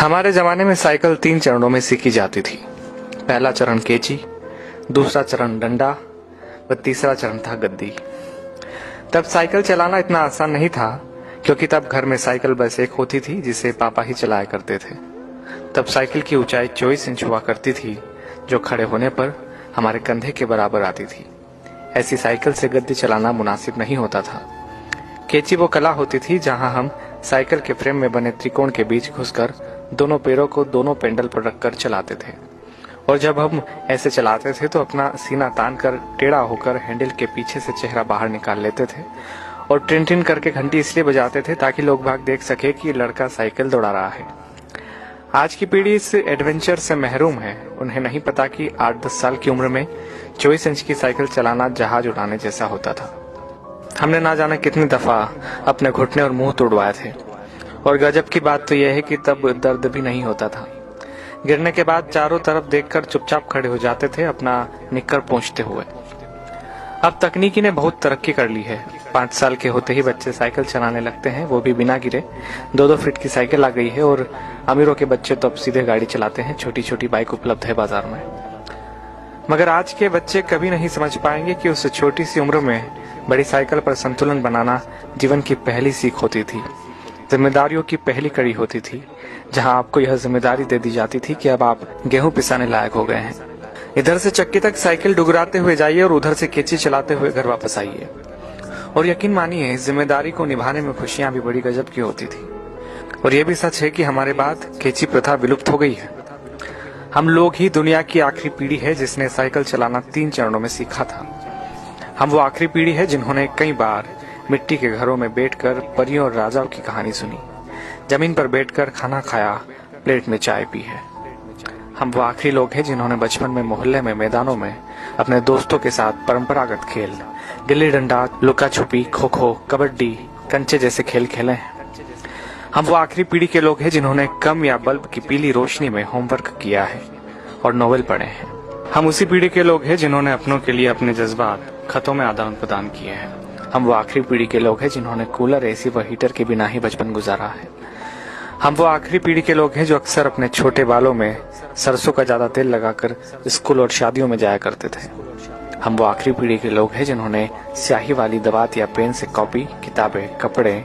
हमारे जमाने में साइकिल 3 चरणों में सीखी जाती थी। पहला चरण केची, दूसरा चरण डंडा व तीसरा चरण था गद्दी। तब साइकिल चलाना इतना आसान नहीं था, क्योंकि तब घर में साइकिल बस एक होती थी जिसे पापा ही चलाया करते थे। तब साइकिल की ऊंचाई 24 इंच हुआ करती थी, जो खड़े होने पर हमारे कंधे के बराबर आती थी। ऐसी साइकिल से गद्दी चलाना मुनासिब नहीं होता था। केची वो कला होती थी जहां हम साइकिल के फ्रेम में बने त्रिकोण के बीच घुसकर दोनों पैरों को दोनों पेंडल पर रखकर चलाते थे, और जब हम ऐसे चलाते थे तो अपना सीना तान कर टेढ़ा होकर हैंडल के पीछे से चेहरा बाहर निकाल लेते थे और टिन टिन करके घंटी इसलिए बजाते थे ताकि लोग बाग देख सके कि ये लड़का साइकिल दौड़ा रहा है। आज की पीढ़ी इस एडवेंचर से महरूम है। उन्हें नहीं पता कि 8-10 साल की उम्र में 24 इंच की साइकिल चलाना जहाज उड़ाने जैसा होता था। हमने ना जाने कितनी दफा अपने घुटने और मुंह तोड़वाए थे, और गजब की बात तो यह है कि तब दर्द भी नहीं होता था। गिरने के बाद चारों तरफ देखकर चुपचाप खड़े हो जाते थे, अपना निक्कर पोंछते हुए। अब तकनीकी ने बहुत तरक्की कर ली है। 5 साल के होते ही बच्चे साइकिल चलाने लगते हैं, वो भी बिना गिरे। 2-2 फीट की साइकिल आ गई है, और अमीरों के बच्चे तो अब सीधे गाड़ी चलाते हैं। छोटी छोटी बाइक उपलब्ध है बाजार में। मगर आज के बच्चे कभी नहीं समझ पाएंगे कि उस छोटी सी उम्र में बड़ी साइकिल पर संतुलन बनाना जीवन की पहली सीख होती थी, जिम्मेदारियों की पहली कड़ी होती थी, जहां आपको यह जिम्मेदारी दे दी जाती थी कि अब आप गेहूं पिसाने लायक हो गए हैं। इधर से चक्की तक साइकिल डुगराते हुए जाइए और उधर से केची चलाते हुए घर वापस आइए। और यकीन मानिए, इस जिम्मेदारी को निभाने में खुशियां भी बड़ी गजब की होती थी। और यह भी सच है कि हमारे बाद केची प्रथा विलुप्त हो गई है। हम लोग ही दुनिया की आखिरी पीढ़ी है जिसने साइकिल चलाना 3 चरणों में सीखा था। हम वो आखिरी पीढ़ी है जिन्होंने कई बार मिट्टी के घरों में बैठकर परियों और राजाओं की कहानी सुनी, जमीन पर बैठकर खाना खाया, प्लेट में चाय पी है। हम वो आखिरी लोग हैं जिन्होंने बचपन में मोहल्ले में मैदानों में अपने दोस्तों के साथ परंपरागत खेल, गिल्ली डंडा, लुका छुपी, खो खो, कबड्डी, कंचे जैसे खेल खेले हैं। हम वो आखिरी पीढ़ी के लोग हैं जिन्होंने कम या बल्ब की पीली रोशनी में होमवर्क किया है और नोवेल पढ़े हैं। हम उसी पीढ़ी के लोग हैं जिन्होंने अपनों के लिए अपने जज्बात खतों में आदान प्रदान किए हैं। हम वो आखिरी पीढ़ी के लोग हैं जिन्होंने कूलर, एसी व हीटर के बिना ही बचपन गुजारा है। हम वो आखिरी पीढ़ी के लोग हैं जो अक्सर अपने छोटे बालों में सरसों का ज्यादा तेल लगाकर स्कूल और शादियों में जाया करते थे। हम वो आखिरी पीढ़ी के लोग हैं जिन्होंने स्याही वाली दवात या पेन से कॉपी, किताबें, कपड़े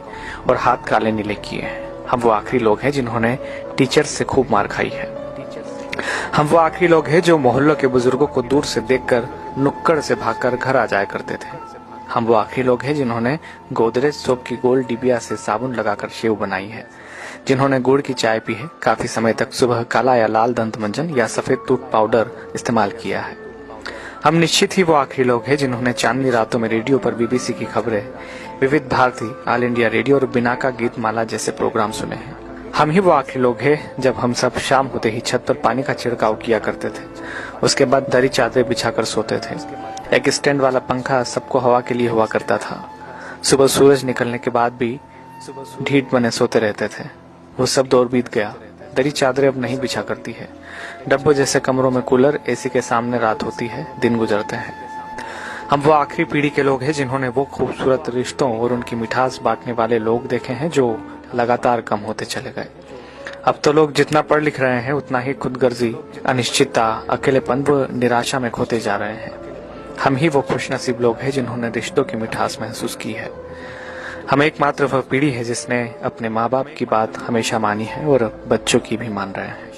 और हाथ काले नीले किए हैं। हम वो आखिरी लोग हैं जिन्होंने टीचर से खूब मार खाई है। हम वो आखिरी लोग हैं जो मोहल्लों के बुजुर्गों को दूर से देखकर नुक्कड़ से भागकर घर आ जाया करते थे। हम वो आखिरी लोग हैं जिन्होंने गोदरेज सोप की गोल डिबिया से साबुन लगाकर शेव बनाई है, जिन्होंने गुड़ की चाय पी है, काफी समय तक सुबह काला या लाल दंत मंजन या सफेद टूथ पाउडर इस्तेमाल किया है। हम निश्चित ही वो आखिरी लोग हैं जिन्होंने चांदनी रातों में रेडियो पर बीबीसी की खबरें, विविध भारती, ऑल इंडिया रेडियो और बिनाका गीत माला जैसे प्रोग्राम सुने हैं। हम ही वो आखिरी लोग हैं जब हम सब शाम होते ही छत पर पानी का छिड़काव किया करते थे। उसके बाद दरी चादरें बिछाकर सोते थे। एक स्टैंड वाला पंखा सबको हवा के लिए हुआ करता था। सुबह सूरज निकलने के बाद भी ढीठ बने सोते रहते थे। वो सब दौर बीत गया। दरी चादरें अब नहीं बिछा करती है। डब्बों जैसे कमरों में कूलर, एसी के सामने रात होती है, दिन गुजरते हैं। हम वो आखिरी पीढ़ी के लोग हैं जिन्होंने वो खूबसूरत रिश्तों और उनकी मिठास बांटने वाले लोग देखे हैं जो लगातार कम होते चले गए। अब तो लोग जितना पढ़ लिख रहे हैं उतना ही खुदगर्जी, अनिश्चितता, अकेलेपन व निराशा में खोते जा रहे हैं। हम ही वो खुशनसीब लोग हैं जिन्होंने रिश्तों की मिठास महसूस की है। हम एकमात्र वह पीढ़ी है जिसने अपने माँ बाप की बात हमेशा मानी है और बच्चों की भी मान रहे हैं।